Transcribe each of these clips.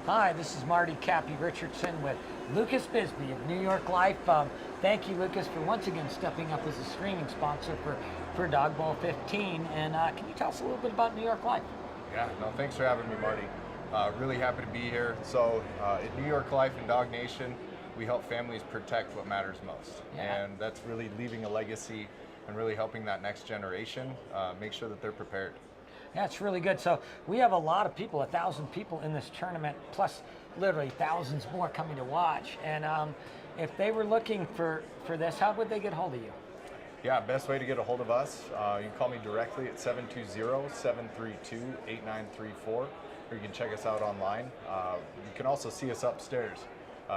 Hi, this is Marty Cappy Richardson with Lucas Bisbee of New York Life. Thank you, Lucas, for once again stepping up as a streaming sponsor for Dog Bowl 15. And can you tell us a little bit about New York Life? Yeah, no, thanks for having me, Marty. Really happy to be here. So, at New York Life and Dog Nation, we help families protect what matters most. Yeah. And that's really leaving a legacy and really helping that next generation make sure that they're prepared. Yeah, it's really good. So we have a lot of people, 1,000 people in this tournament, plus literally thousands more coming to watch. And if they were looking for this, how would they get hold of you? Yeah, best way to get a hold of us, you can call me directly at 720-732-8934, or you can check us out online. You can also see us upstairs.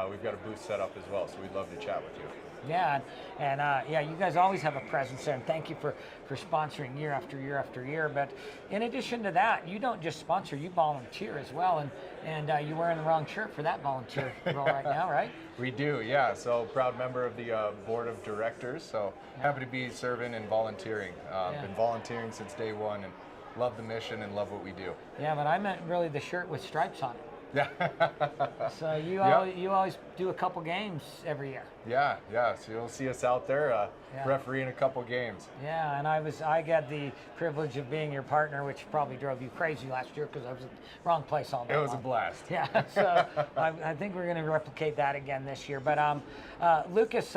We've got a booth set up as well, so we'd love to chat with you. Yeah, and yeah, you guys always have a presence there, and thank you for sponsoring year after year after year. But in addition to that, you don't just sponsor, you volunteer as well, and you're wearing the wrong shirt for that volunteer role right now, right? We do, yeah. So proud member of the board of directors, so happy to be serving and volunteering. Been volunteering since day one and love the mission and love what we do. Yeah, but I meant really the shirt with stripes on it. Yeah. So you always do a couple games every year. Yeah. So you'll see us out there refereeing a couple games. Yeah, and I got the privilege of being your partner, which probably drove you crazy last year because I was in the wrong place all day long. It was a blast. Yeah, so I think we're going to replicate that again this year. But Lucas,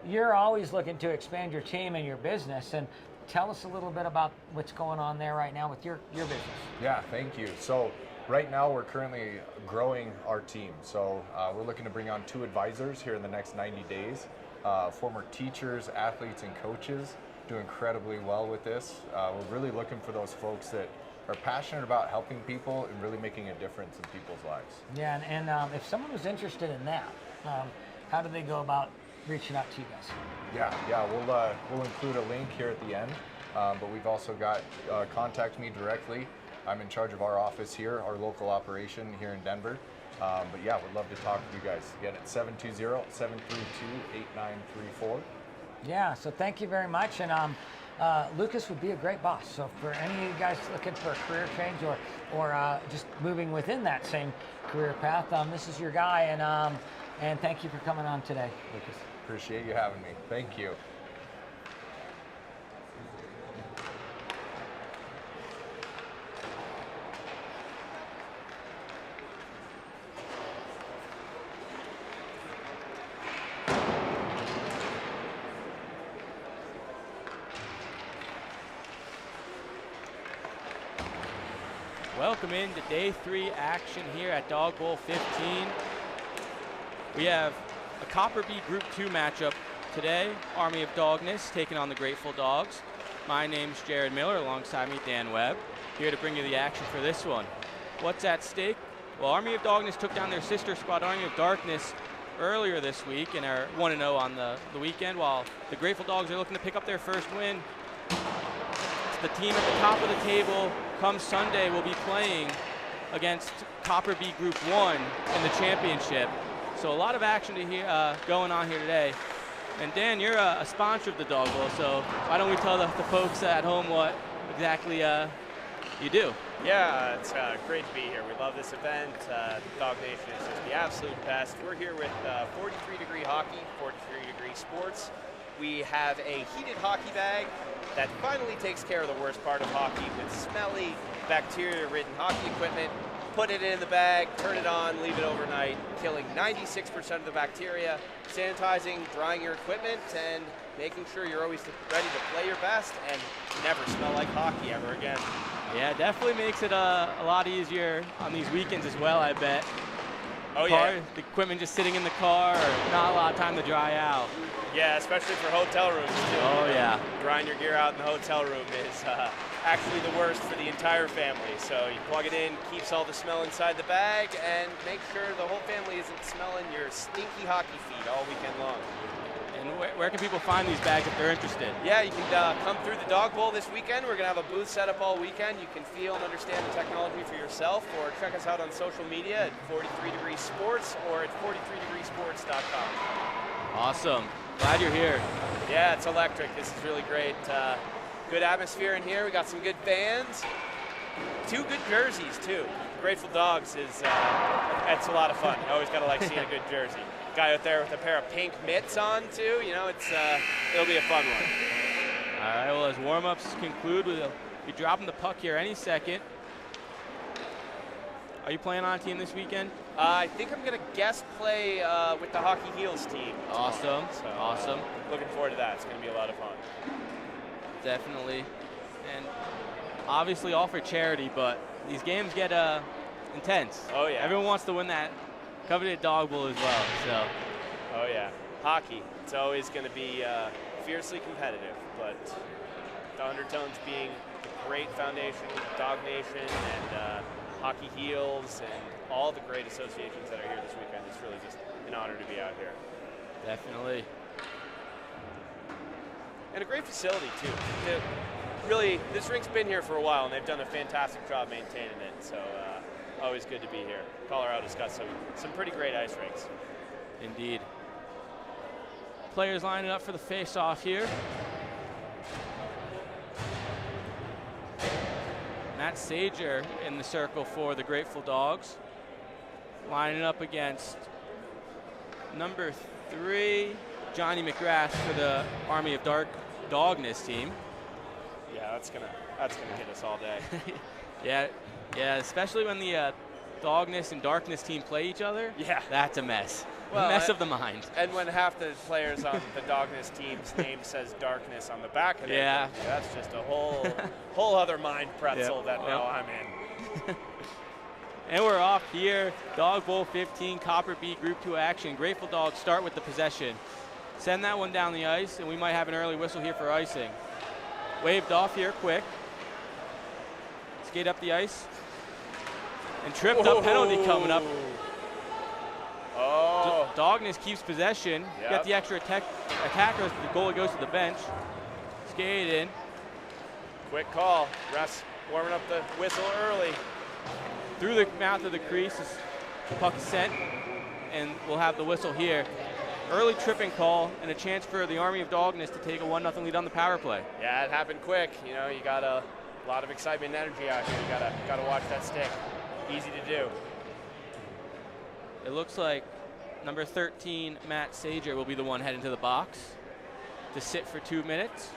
you're always looking to expand your team and your business, and tell us a little bit about what's going on there right now with your business. Yeah, thank you. So right now we're currently growing our team. So we're looking to bring on 2 advisors here in the next 90 days. Former teachers, athletes, and coaches do incredibly well with this. We're really looking for those folks that are passionate about helping people and really making a difference in people's lives. Yeah, and if someone was interested in that, how do they go about reaching out to you guys? Yeah, we'll include a link here at the end, but we've also got contact me directly. I'm in charge of our office here, our local operation here in Denver. But yeah, we'd love to talk with you guys. Again, at 720-732-8934. Yeah, so thank you very much. And Lucas would be a great boss. So for any of you guys looking for a career change or just moving within that same career path, this is your guy. And thank you for coming on today, Lucas. Appreciate you having me. Thank you. Welcome into day 3 action here at Dog Bowl 15. We have a Copper B Group 2 matchup today. Army of Dawgness taking on the Grateful Dogs. My name's Jared Miller, alongside me Dan Webb, here to bring you the action for this one. What's at stake? Well, Army of Dawgness took down their sister squad, Army of Darkness, earlier this week and are 1-0 on the weekend, while the Grateful Dogs are looking to pick up their first win. The team at the top of the table come Sunday will be playing against Copper B Group 1 in the championship. So a lot of action going on here today. And Dan, you're a sponsor of the Dog Bowl, so why don't we tell the folks at home what exactly you do? Yeah, it's great to be here. We love this event. Dog Nation is just the absolute best. We're here with 43-degree hockey, 43-degree sports. We have a heated hockey bag that finally takes care of the worst part of hockey with smelly, bacteria-ridden hockey equipment. Put it in the bag, turn it on, leave it overnight, killing 96% of the bacteria, sanitizing, drying your equipment, and making sure you're always ready to play your best and never smell like hockey ever again. Yeah, it definitely makes it a lot easier on these weekends as well, I bet. Oh yeah. The equipment just sitting in the car, or not a lot of time to dry out. Yeah, especially for hotel rooms too. Oh yeah. Drying your gear out in the hotel room is actually the worst for the entire family. So you plug it in, keeps all the smell inside the bag, and make sure the whole family isn't smelling your stinky hockey feet all weekend long. And where can people find these bags if they're interested? Yeah, you can come through the Dog Bowl this weekend. We're going to have a booth set up all weekend. You can feel and understand the technology for yourself, or check us out on social media at 43 Sports or at 43degreesports.com. Awesome. Glad you're here. Yeah, it's electric. This is really great. Good atmosphere in here. We got some good fans. 2 good jerseys, too. Grateful Dogs is, that's a lot of fun. You always got to like seeing a good jersey. Guy out there with a pair of pink mitts on, too. You know, it'll be a fun one. All right, well, as warm-ups conclude, we'll be dropping the puck here any second. Are you playing on a team this weekend? I think I'm going to guest play with the Hockey Heels team. Awesome, So, awesome. Looking forward to that. It's going to be a lot of fun. Definitely. And obviously all for charity, but these games get intense. Oh, yeah. Everyone wants to win that coveted Dawg Bowl as well. So. Oh, yeah. Hockey. It's always going to be fiercely competitive, but the undertones being a great foundation, Dawg Nation, and Hockey Heels, and all the great associations that are here this weekend. It's really just an honor to be out here. Definitely. And a great facility, too. Really, this rink's been here for a while, and they've done a fantastic job maintaining it. So always good to be here. Colorado's got some pretty great ice rinks. Indeed. Players lining up for the face-off here. Matt Sager in the circle for the Grateful Dogs. Lining up against number 3, Johnny McGrath for the Army of Dawgness team. Yeah, that's gonna hit us all day. Yeah, especially when the Dawgness and Darkness team play each other. Yeah. That's a mess. Well, a mess of the mind. And when half the players on the Dawgness team's name says Darkness on the back of it, Yeah. that's just a whole other mind pretzel Yep. that now I'm in. And we're off here. Dawg Bowl 15, Copper B Group 2 action. Grateful Dogs start with the possession. Send that one down the ice, and we might have an early whistle here for icing. Waved off here quick. Skate up the ice. And tripped up penalty coming up. Oh. Dawgness keeps possession. Yep. Got the extra attacker. The goalie goes to the bench. Skate in. Quick call. Refs warming up the whistle early. Through the mouth of the crease, the puck is sent, and we'll have the whistle here. Early tripping call and a chance for the Army of Dawgness to take a 1-0 lead on the power play. Yeah, it happened quick. You know, you got a lot of excitement and energy out here. You gotta watch that stick. Easy to do. It looks like number 13, Matt Sager, will be the one heading to the box to sit for 2 minutes.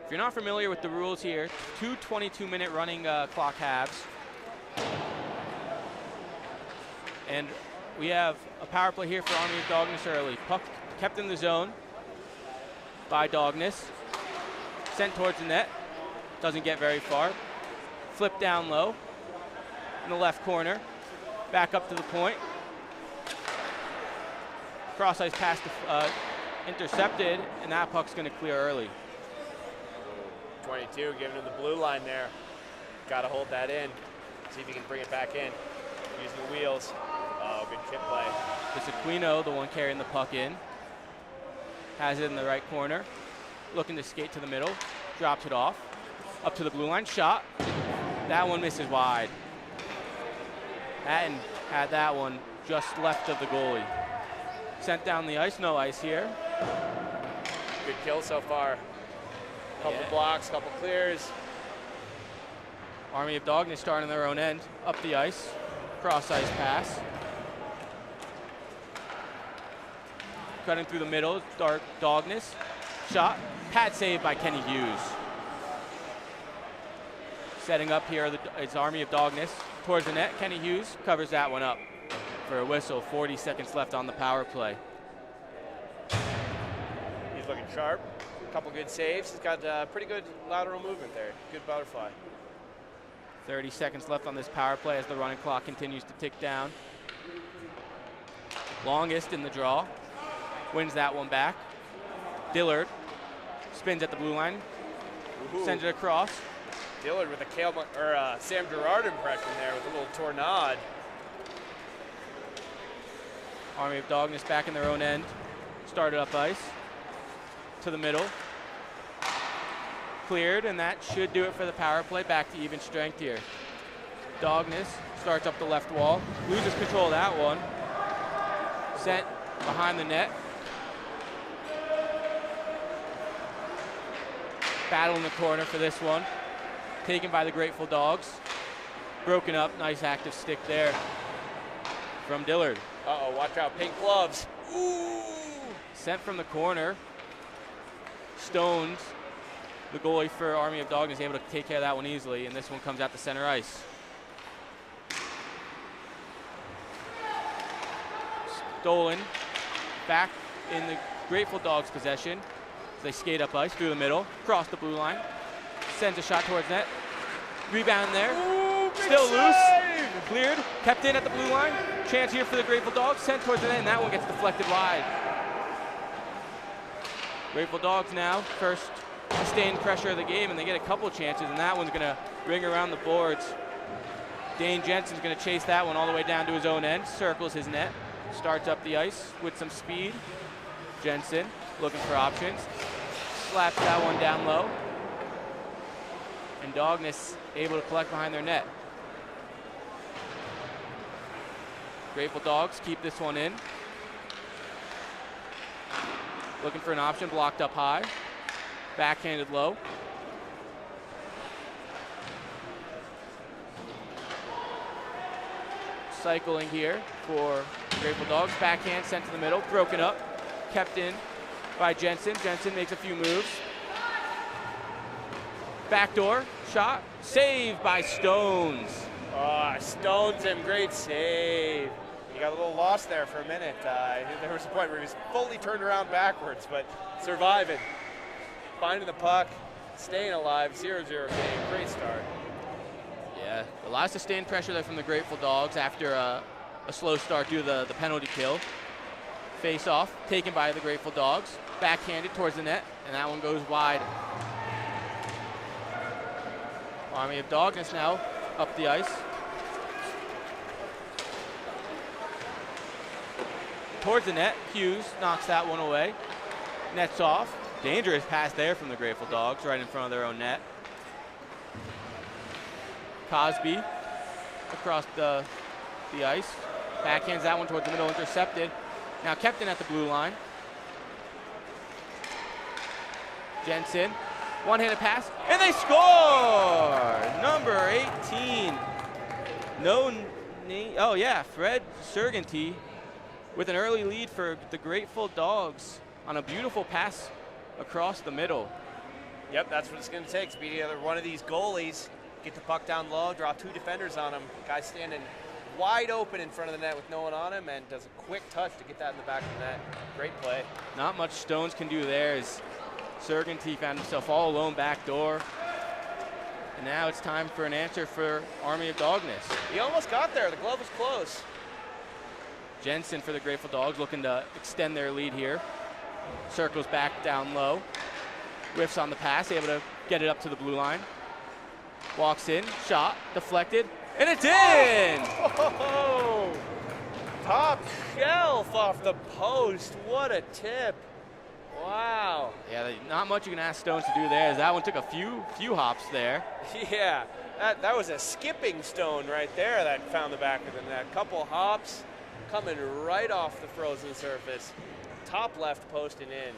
If you're not familiar with the rules here, 2 22-minute running clock halves. And we have a power play here for Army of Dawgness early. Puck kept in the zone by Dawgness. Sent towards the net. Doesn't get very far. Flip down low in the left corner. Back up to the point. Cross ice pass intercepted, and that puck's going to clear early. 22 giving him the blue line there. Got to hold that in. See if he can bring it back in. Using the wheels. Oh, good chip play. It's Aquino, the one carrying the puck in. Has it in the right corner. Looking to skate to the middle. Drops it off. Up to the blue line. Shot. That one misses wide. Hatton had that one just left of the goalie. Sent down the ice. No ice here. Good kill so far. Couple blocks, couple clears. Army of Dawgness starting their own end. Up the ice. Cross ice pass. Cutting through the middle. Dawgness. Shot. Pad save by Kenny Hughes. Setting up here, it's Army of Dawgness towards the net. Kenny Hughes covers that one up for a whistle. 40 seconds left on the power play. He's looking sharp. A couple good saves. He's got pretty good lateral movement there. Good butterfly. 30 seconds left on this power play as the running clock continues to tick down. Longest in the draw. Wins that one back. Dillard spins at the blue line. Ooh. Sends it across. Dillard with a Sam Girard impression there with a little tornado. Army of Dawgness back in their own end. Started up ice. To the middle. Cleared, and that should do it for the power play. Back to even strength here. Dawgness starts up the left wall. Loses control of that one. Sent behind the net. Battle in the corner for this one. taken by the Grateful Dogs. Broken up, nice active stick there from Dillard. Uh-oh, watch out, pink gloves. Ooh! Sent from the corner. Stones, the goalie for Army of Dawg, is able to take care of that one easily, and this one comes out to center ice. Stolen, back in the Grateful Dogs' possession. As they skate up ice through the middle, cross the blue line, sends a shot towards net. Rebound there. Ooh, Still loose. save! Cleared. Kept in at the blue line. Chance here for the Grateful Dogs. Sent towards the net, and that one gets deflected wide. Grateful Dogs now first sustained pressure of the game, and they get a couple chances, and that one's going to ring around the boards. Dane Jensen's going to chase that one all the way down to his own end. Circles his net. Starts up the ice with some speed. Jensen looking for options. Slaps that one down low. And Dawgness able to collect behind their net. Grateful Dogs keep this one in. Looking for an option, blocked up high. Backhanded low. Cycling here for Grateful Dogs. Backhand sent to the middle, broken up, kept in by Jensen. Jensen makes a few moves. Backdoor shot, saved by Stones. Oh, Stones him, great save. He got a little lost there for a minute. There was a point where he was fully turned around backwards, but surviving. Finding the puck, staying alive, 0-0 game, great start. Yeah, a lot of sustained pressure there from the Grateful Dogs after a slow start due to the penalty kill. Face off, taken by the Grateful Dogs. Backhanded towards the net, and that one goes wide. Army of Dawgness now up the ice. Towards the net, Hughes knocks that one away. Nets off. Dangerous pass there from the Grateful Dogs, right in front of their own net. Cosby across the ice. Backhands that one towards the middle, intercepted. Now kept in at the blue line. Jensen, one-handed pass, and they score! Number 18. No name. Oh yeah, Fred Sergenty with an early lead for the Grateful Dogs on a beautiful pass across the middle. Yep, that's what it's going to take. To beat either one of these goalies, get the puck down low, draw two defenders on him. Guy standing wide open in front of the net with no one on him, and does a quick touch to get that in the back of the net. Great play. Not much Stones can do there as Sergenty found himself all alone back door. And now it's time for an answer for Army of Dawgness. He almost got there. The glove was close. Jensen for the Grateful Dogs looking to extend their lead here. Circles back down low. Whiffs on the pass, able to get it up to the blue line. Walks in, shot, deflected, and it's in! Oh, top shelf off the post. What a tip. Wow. Yeah, not much you can ask Stones to do there, as that one took a few hops there. Yeah, that was a skipping stone right there that found the back of the net. Couple hops coming right off the frozen surface. Top left post and in.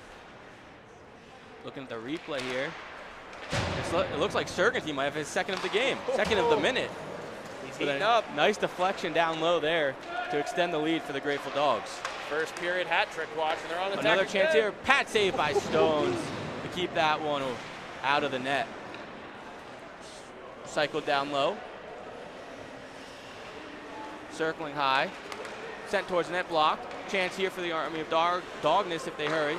Looking at the replay here. It looks like Sergenty might have his second of the game, second of the minute. He's heating up. Nice deflection down low there to extend the lead for the Grateful Dogs. First period hat trick watch, and they're on attack. Another chance again. here. Pat save by Stones to keep that one out of the net. Cycled down low. Circling high. Sent towards the net, blocked. Chance here for the Army of Dawgness if they hurry.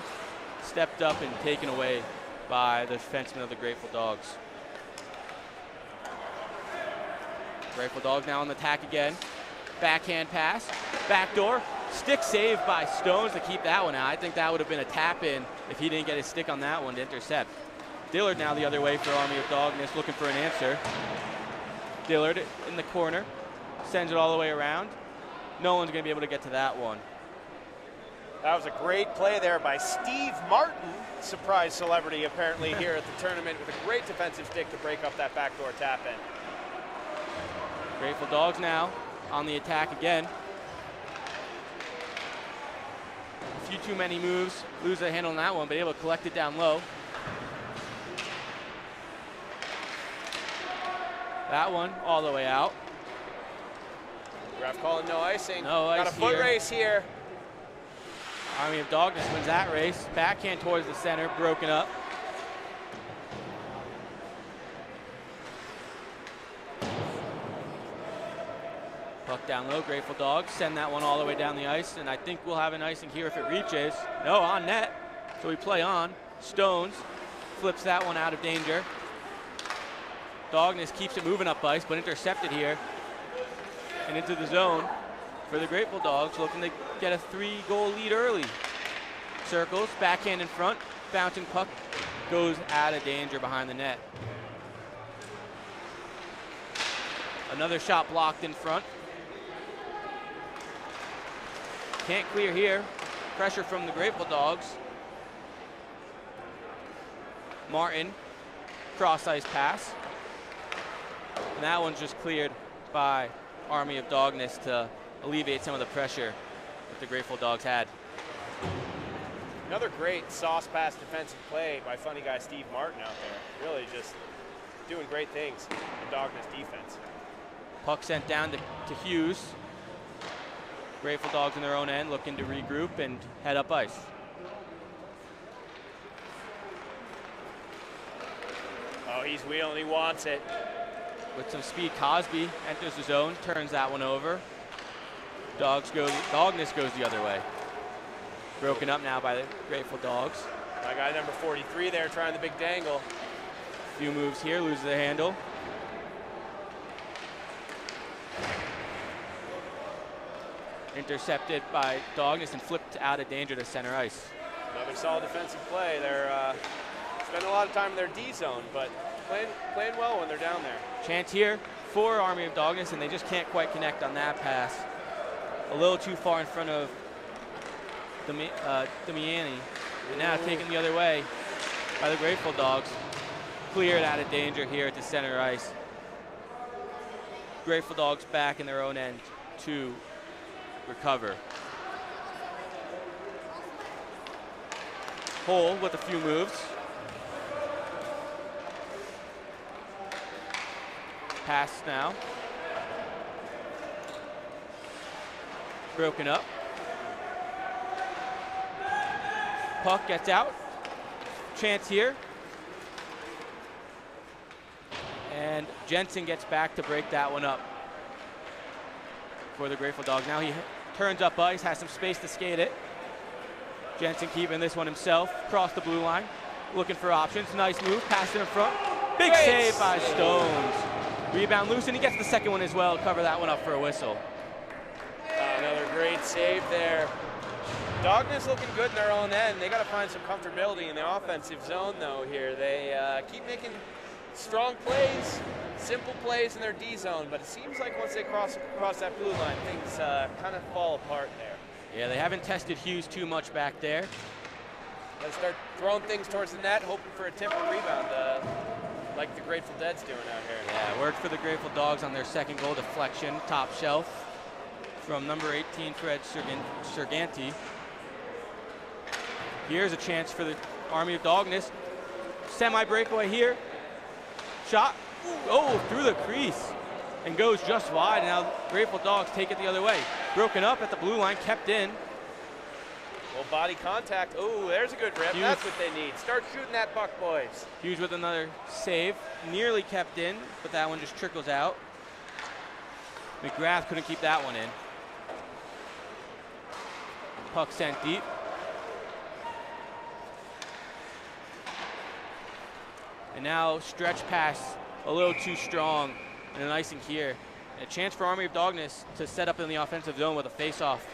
Stepped up and taken away by the defenseman of the Grateful Dogs. Grateful Dogs now on the attack again. Backhand pass, backdoor, stick saved by Stones to keep that one out. I think that would have been a tap in if he didn't get his stick on that one to intercept. Dillard now the other way for Army of Dawgness, looking for an answer. Dillard in the corner, sends it all the way around. No one's going to be able to get to that one. That was a great play there by Steve Martin, surprise celebrity apparently here at the tournament, with a great defensive stick to break up that backdoor tap in. Grateful Dogs now on the attack again. A few too many moves, lose the handle on that one, but able to collect it down low. That one all the way out. Ref calling no icing. No Got ice a foot here. race here. Army of Dawgness wins that race. Backhand towards the center, broken up. Puck down low, Grateful Dogs send that one all the way down the ice, and I think we'll have an icing here if it reaches. No, on net, so we play on. Stones flips that one out of danger. Dawgness keeps it moving up ice, but intercepted here and into the zone for the Grateful Dogs, looking to get a 3-goal lead early. Circles, backhand in front, bouncing puck goes out of danger behind the net. Another shot blocked in front. Can't clear here. Pressure from the Grateful Dogs. Martin, cross ice pass. And that one's just cleared by Army of Dawgness to alleviate some of the pressure that the Grateful Dogs had. Another great sauce pass defensive play by funny guy Steve Martin out there. Really just doing great things in Dawgness defense. Puck sent down to Hughes. Grateful Dogs in their own end looking to regroup and head up ice. Oh, he's wheeling, he wants it. With some speed, Cosby enters the zone, turns that one over. Dawgness goes the other way. Broken up now by the Grateful Dogs. My guy number 43 there trying the big dangle. Few moves here, loses the handle. Intercepted by Dawgness and flipped out of danger to center ice. Another solid defensive play. They're spending a lot of time in their D zone, but playing well when they're down there. Chance here for Army of Dawgness, and they just can't quite connect on that pass. A little too far in front of Damiani. And now taken the other way by the Grateful Dogs. Cleared out of danger here at the center ice. Grateful Dogs back in their own end to recover. Hole with a few moves. Pass now. Broken up. Puck gets out. Chance here. And Jensen gets back to break that one up for the Grateful Dogs. Now he turns up ice, has some space to skate it. Jensen keeping this one himself. Across the blue line. Looking for options. Nice move. Pass it in front. Big save by Stones. Rebound loose, and he gets the second one as well. Cover that one up for a whistle. Another great save there. Dawgness looking good in their own end. They got to find some comfortability in the offensive zone, though, here. They keep making strong plays, simple plays in their D zone, but it seems like once they cross that blue line, things kind of fall apart there. Yeah, they haven't tested Hughes too much back there. They start throwing things towards the net, hoping for a tip or rebound, like the Grateful Dead's doing out here. Yeah, worked for the Grateful Dogs on their second goal deflection, top shelf from number 18, Fred Serganti. Here's a chance for the Army of Dawgness. Semi-breakaway here. Shot, oh, through the crease and goes just wide. And now Grateful Dogs take it the other way. Broken up at the blue line, kept in. Well, body contact. Oh, there's a good rip. Hughes. That's what they need. Start shooting that puck, boys. Hughes with another save. Nearly kept in, but that one just trickles out. McGrath couldn't keep that one in. Puck sent deep. And now stretch pass a little too strong and an icing here. And a chance for Army of Dawgness to set up in the offensive zone with a face-off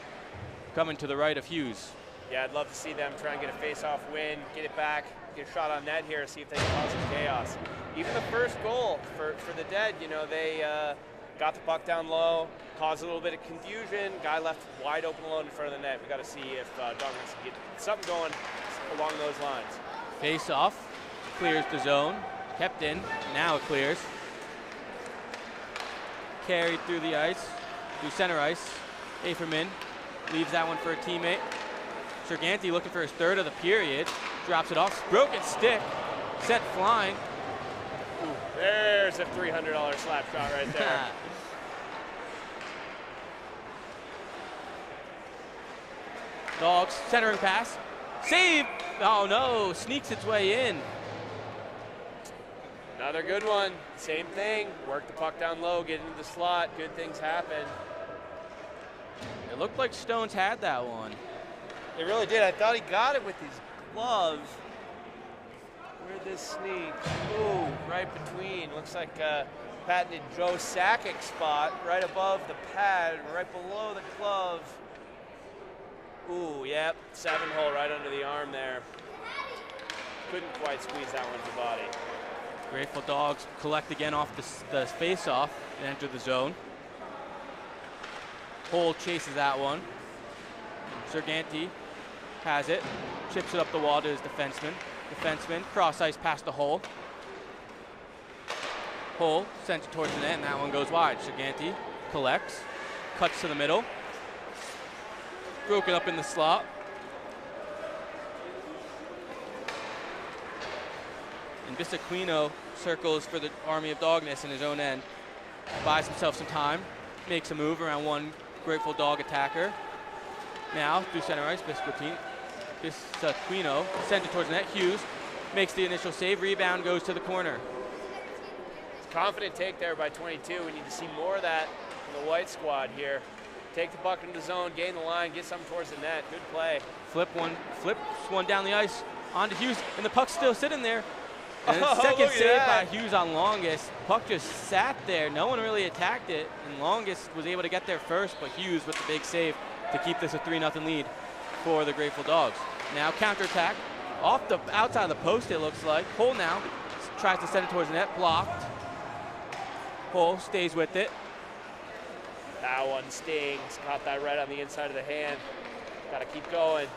coming to the right of Hughes. Yeah, I'd love to see them try and get a face-off win, get it back, get a shot on net here, see if they can cause some chaos. Even the first goal for the Dead, you know, they got the puck down low, caused a little bit of confusion, guy left wide open alone in front of the net. We got to see if Dawgness can get something going along those lines. Face-off, clears the zone, kept in, now it clears. Carried through the ice, through center ice. Aferman leaves that one for a teammate. Serganti looking for his third of the period. Drops it off. Broken stick. Sent flying. Ooh, there's a $300 slap shot right there. Dawgs, centering pass. Save! Oh no, sneaks its way in. Another good one. Same thing. Work the puck down low, get into the slot. Good things happen. It looked like Stones had that one. It really did. I thought he got it with his gloves. Where'd this sneak? Ooh, right between. Looks like a patented Joe Sakic spot right above the pad, right below the glove. Ooh, yep, 7-hole right under the arm there. Couldn't quite squeeze that one to the body. Grateful Dogs collect again off the face-off and enter the zone. Hole chases that one. Serganti has it, chips it up the wall to his defenseman. Defenseman, cross ice past the hole. Hole sends it towards the net, and that one goes wide. Serganti collects, cuts to the middle. Broken up in the slot. And Bisaquino circles for the Army of Dawgness in his own end. Buys himself some time, makes a move around one Grateful Dog attacker. Now, through center ice, Bisaquino sends it towards the net. Hughes makes the initial save. Rebound goes to the corner. Confident take there by 22. We need to see more of that from the white squad here. Take the puck into the zone, gain the line, get something towards the net. Good play. Flips one down the ice onto Hughes, and the puck's still sitting there. And Oh, second look at save that. by Hughes on Longest. Puck just sat there. No one really attacked it, and Longest was able to get there first, but Hughes with the big save to keep this a 3-0 lead for the Grateful Dogs. Now counterattack off the outside of the post, it looks like. Hole now tries to send it towards the net, blocked. Hole stays with it. That one stings. Caught that right on the inside of the hand. Got to keep going.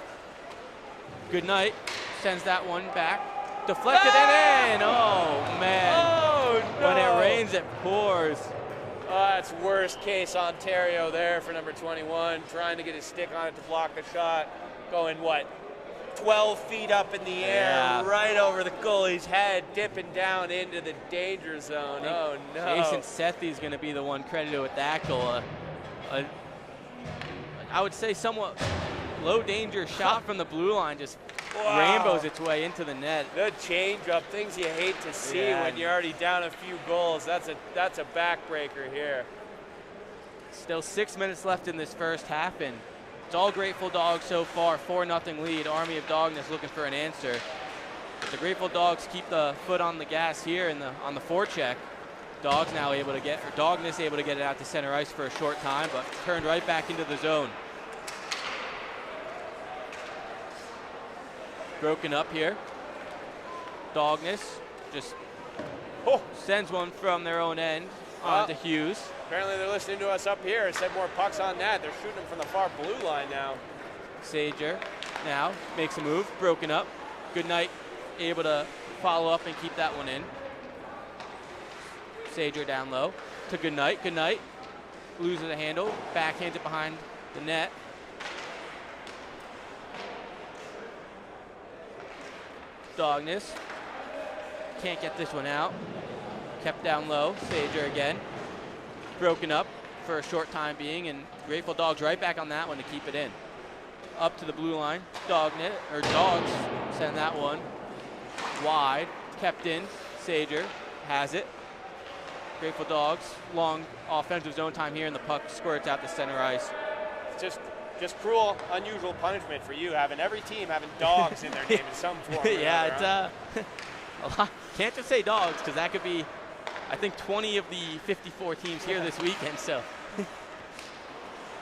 Good night. Sends that one back. Deflected and in. Oh, man. Oh, no. When it rains, it pours. Oh, that's worst case Ontario there for number 21. Trying to get his stick on it to block the shot. Going, what, 12 feet up in the air, Yeah. right over the goalie's head, dipping down into the danger zone. Oh, no. Jason Sethi's going to be the one credited with that goal. I would say somewhat low danger shot from the blue line, just Wow. rainbows its way into the net. The change-up, things you hate to see Yeah. when you're already down a few goals. That's a backbreaker here. Still 6 minutes left in this first half, and it's all Grateful Dogs so far. 4-0 lead. Army of Dawgness looking for an answer. But the Grateful Dogs keep the foot on the gas here on the forecheck. Dawgness able to get it out to center ice for a short time, but turned right back into the zone. Broken up here. Dawgness just sends one from their own end onto Hughes. Apparently they're listening to us up here. It said more pucks on that. They're shooting them from the far blue line now. Sager now makes a move, broken up. Goodnight able to follow up and keep that one in. Sager down low to Goodnight. Goodnight loses the handle, backhands it behind the net. Dawgness can't get this one out. Kept down low. Sager again. Broken up for a short time being, and Grateful Dogs right back on that one to keep it in. Up to the blue line. Dawgs send that one wide. Kept in. Sager has it. Grateful Dogs, long offensive zone time here, and the puck squirts out to center ice. It's just cruel, unusual punishment for you, having every team having dogs in their name in some form. Or Yeah, it's a lot. Can't just say Dogs, because that could be, I think, 20 of the 54 teams here this weekend. So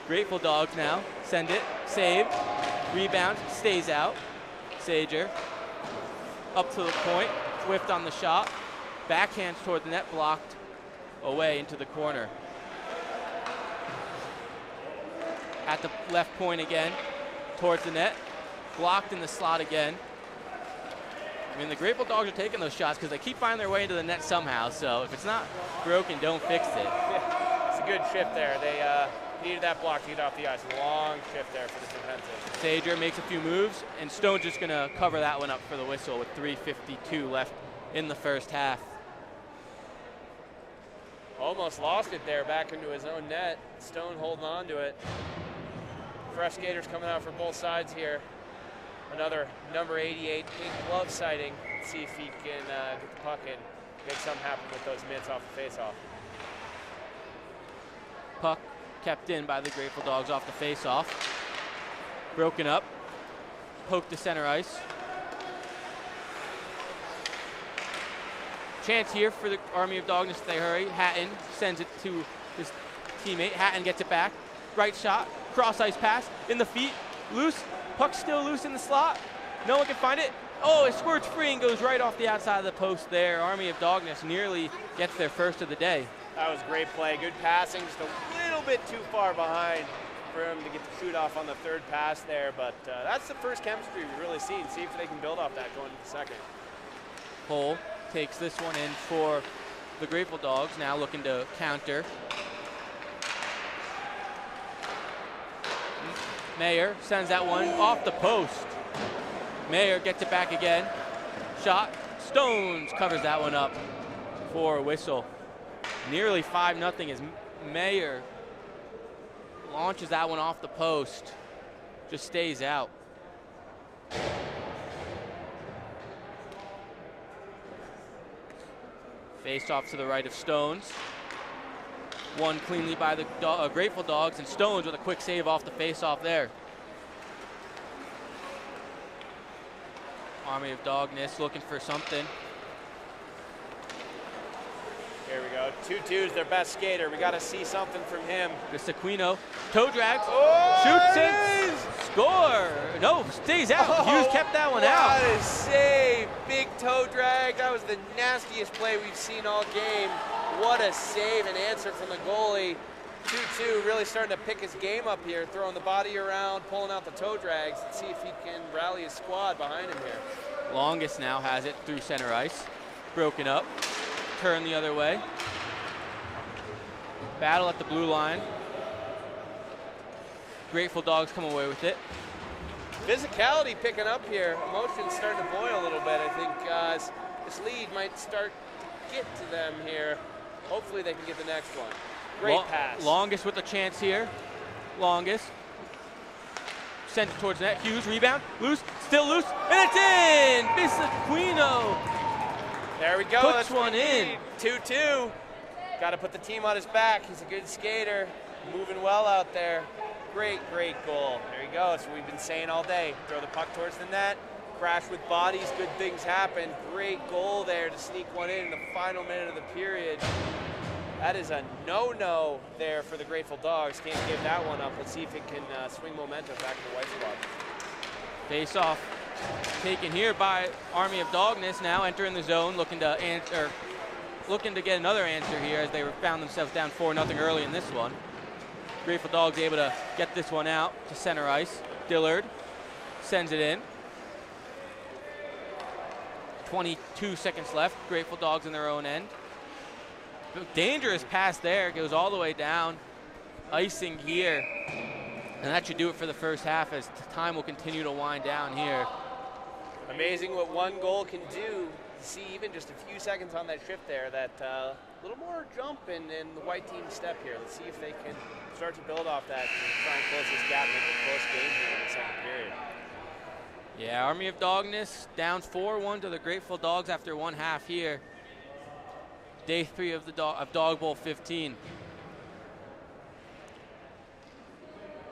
Grateful Dogs now send it, save, rebound, stays out. Sager up to the point, whiffed on the shot, backhands toward the net, blocked away into the corner. At the left point again, towards the net, blocked in the slot again. I mean, the Grateful Dogs are taking those shots because they keep finding their way into the net somehow, so if it's not broken, don't fix it. Yeah, it's a good shift there. They needed that block to get off the ice. Long shift there for the defensive. Sager makes a few moves, and Stone's just going to cover that one up for the whistle with 3:52 left in the first half. Almost lost it there back into his own net. Stone holding on to it. Fresh skaters coming out from both sides here. Another number 88 pink glove sighting. Let's see if he can get the puck in, make something happen with those mitts off the faceoff. Puck kept in by the Grateful Dogs off the faceoff. Broken up. Poked to center ice. Chance here for the Army of Dawgness if they hurry. Hatton sends it to his teammate. Hatton gets it back. Right shot. Cross ice pass. In the feet. Loose. Puck still loose in the slot. No one can find it. Oh, it squirts free and goes right off the outside of the post there. Army of Dawgness nearly gets their first of the day. That was great play. Good passing. Just a little bit too far behind for him to get the shoot off on the third pass there. But that's the first chemistry we've really seen. See if they can build off that going into the second. Cole takes this one in for the Grateful Dogs, now looking to counter. Mayer sends that one off the post. Mayer gets it back again. Shot. Stones covers that one up for a whistle. Nearly 5-0 as Mayer launches that one off the post. Just stays out. Face off to the right of Stones. Won cleanly by the Grateful Dogs, and Stones with a quick save off the face-off there. Army of Dawgness looking for something. Here we go. 2-2's their best skater. We got to see something from him. The Sequino toe drags, Oh, shoots and score. No, stays out. Hughes kept that one out. What a save. Big toe drag. That was the nastiest play we've seen all game. What a save and answer from the goalie. 2-2, really starting to pick his game up here, throwing the body around, pulling out the toe drags. Let's see if he can rally his squad behind him here. Longest now has it through center ice. Broken up. Turn the other way. Battle at the blue line. Grateful Dogs come away with it. Physicality picking up here. Emotions starting to boil a little bit. I think this lead might start to get to them here. Hopefully they can get the next one. Great pass. Longest with a chance here. Longest. Sends it towards net. Hughes, rebound. Loose. Still loose. And it's in! Bisaquino. There we go. Puts one in. 2-2. Got to put the team on his back. He's a good skater. Moving well out there. Great, great goal. There you go. It's what we've been saying all day. Throw the puck towards the net. Crash with bodies. Good things happen. Great goal there to sneak one in the final minute of the period. That is a no-no there for the Grateful Dogs. Can't give that one up. Let's see if it can swing momentum back to the white squad. Face off taken here by Army of Dawgness, now entering the zone, looking to get another answer here as they found themselves down 4-0 early in this one. Grateful Dogs able to get this one out to center ice. Dillard sends it in. 22 seconds left. Grateful Dogs in their own end. Dangerous pass there, goes all the way down. Icing here. And that should do it for the first half as time will continue to wind down here. Amazing what one goal can do. See even just a few seconds on that shift there, that little more jump in the white team step here. Let's see if they can start to build off that and try and close this gap, make it a close game here in the second period. Yeah, Army of Dawgness down 4-1 to the Grateful Dogs after one half here. Day 3 of the Dawg Bowl 15.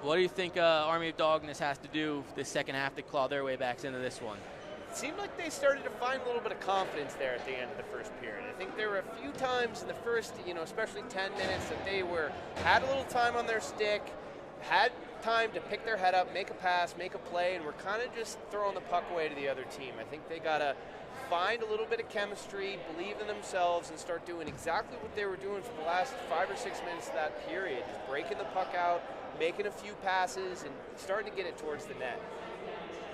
What do you think Army of Dawgness has to do this second half to claw their way back into this one? It seemed like they started to find a little bit of confidence there at the end of the first period. I think there were a few times in the first, especially 10 minutes that they had a little time on their stick, had time to pick their head up, make a pass, make a play, and were kind of just throwing the puck away to the other team. I think they got to find a little bit of chemistry, believe in themselves, and start doing exactly what they were doing for the last 5 or 6 minutes of that period, just breaking the puck out, making a few passes, and starting to get it towards the net.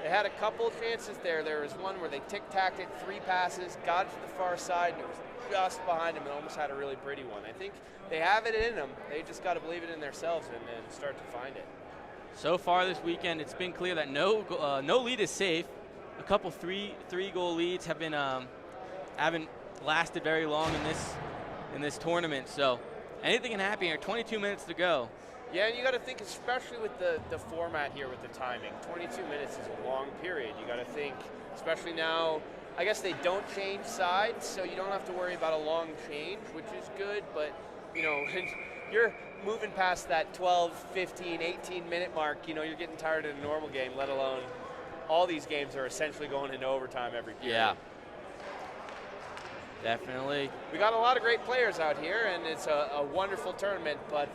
They had a couple of chances there. There was one where they tic-tacked it, 3 passes, got it to the far side, and it was just behind them and almost had a really pretty one. I think they have it in them. They just got to believe it in themselves and start to find it. So far this weekend, it's been clear that no lead is safe. A couple three-goal leads have been haven't lasted very long in in this tournament. So anything can happen here. 22 minutes to go. Yeah, and you got to think, especially with the format here with the timing. 22 minutes is a long period. You got to think, especially now, I guess they don't change sides, so you don't have to worry about a long change, which is good, but, you know, you're moving past that 12, 15, 18-minute mark. You know, you're getting tired of a normal game, let alone all these games are essentially going into overtime every period. Yeah. Definitely. We got a lot of great players out here, and it's a wonderful tournament, but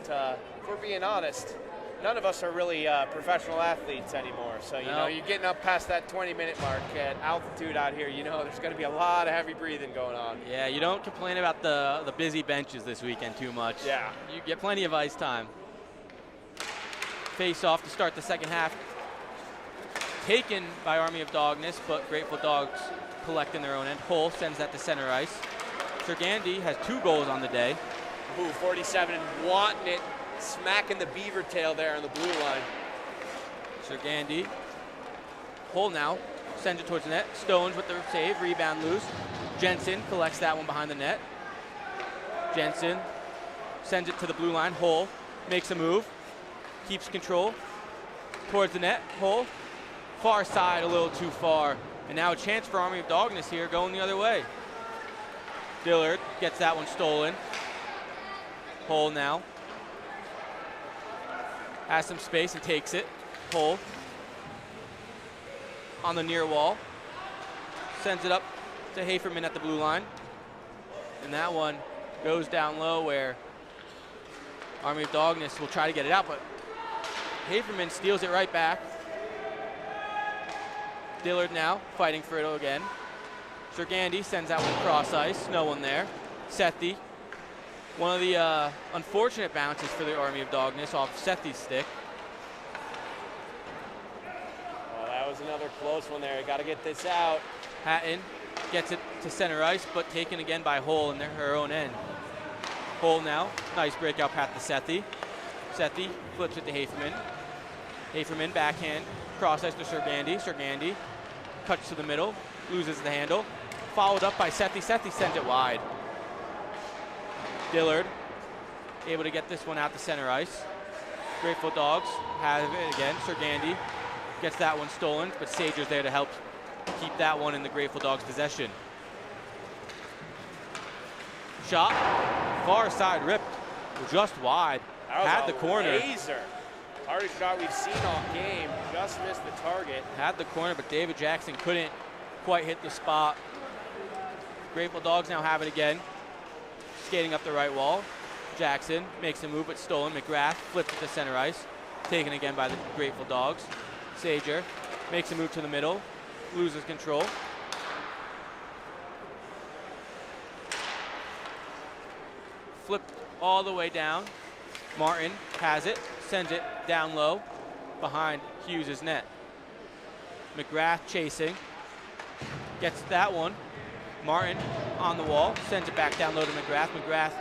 if we're being honest, none of us are really professional athletes anymore. So, you know, you're getting up past that 20-minute mark at altitude out here, you know, there's going to be a lot of heavy breathing going on. Yeah, you don't complain about the busy benches this weekend too much. Yeah. You get plenty of ice time. Face off to start the second half. Taken by Army of Dawgness, but Grateful Dogs collect in their own end. Hull sends that to center ice. Sergandi has 2 goals on the day. Ooh, 47, wanting it, smacking the beaver tail there on the blue line. Sergandi. Hull now sends it towards the net. Stones with the save, rebound loose. Jensen collects that one behind the net. Jensen sends it to the blue line. Hull makes a move, keeps control towards the net. Hull, far side, a little too far. And now a chance for Army of Dawgness here going the other way. Dillard gets that one stolen. Hull now has some space and takes it. Hull on the near wall. Sends it up to Haferman at the blue line. And that one goes down low where Army of Dawgness will try to get it out, but Haferman steals it right back. Dillard now fighting for it again. Sergandi sends that one cross ice, no one there. Sethi, one of the unfortunate bounces for the Army of Dawgness off Sethi's stick. Well, that was another close one there. Got to get this out. Hatton gets it to center ice, but taken again by Hull in her own end. Hull now, nice breakout path to Sethi. Sethi flips it to Haferman. Haferman backhand, cross ice to Sergandi. Sergandi cuts to the middle, loses the handle. Followed up by Sethi. Sethi sends it wide. Dillard able to get this one out to center ice. Grateful Dogs have it again. Sergandi gets that one stolen, but Sager's there to help keep that one in the Grateful Dogs' possession. Shot, far side ripped, just wide. Had the corner. Laser. Hardest shot we've seen all game. Just missed the target. Had the corner, but David Jackson couldn't quite hit the spot. Grateful Dogs now have it again. Skating up the right wall. Jackson makes a move, but stolen. McGrath flips it to center ice. Taken again by the Grateful Dogs. Sager makes a move to the middle. Loses control. Flipped all the way down. Martin has it, sends it down low behind Hughes' net. McGrath chasing, gets that one. Martin on the wall, sends it back down low to McGrath. McGrath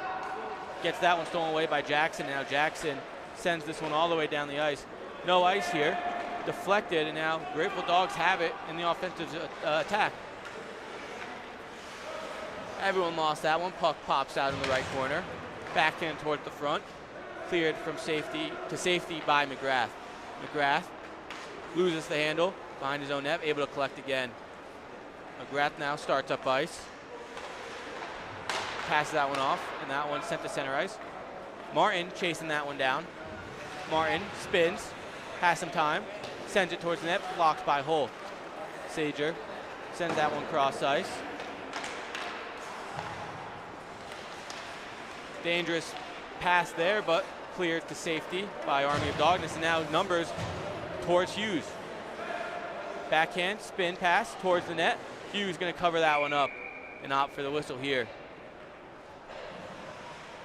gets that one stolen away by Jackson. Now Jackson sends this one all the way down the ice. No ice here, deflected, and now Grateful Dogs have it in the offensive attack. Everyone lost that one. Puck pops out in the right corner. Backhand toward the front. Cleared from safety to safety by McGrath. McGrath loses the handle behind his own net, able to collect again. McGrath now starts up ice. Passes that one off, and that one sent to center ice. Martin chasing that one down. Martin spins, has some time, sends it towards the net, blocked by Hull. Sager sends that one cross ice. Dangerous pass there, but cleared to safety by Army of Dawgness, and now numbers towards Hughes. Backhand spin pass towards the net. Hughes going to cover that one up and opt for the whistle here.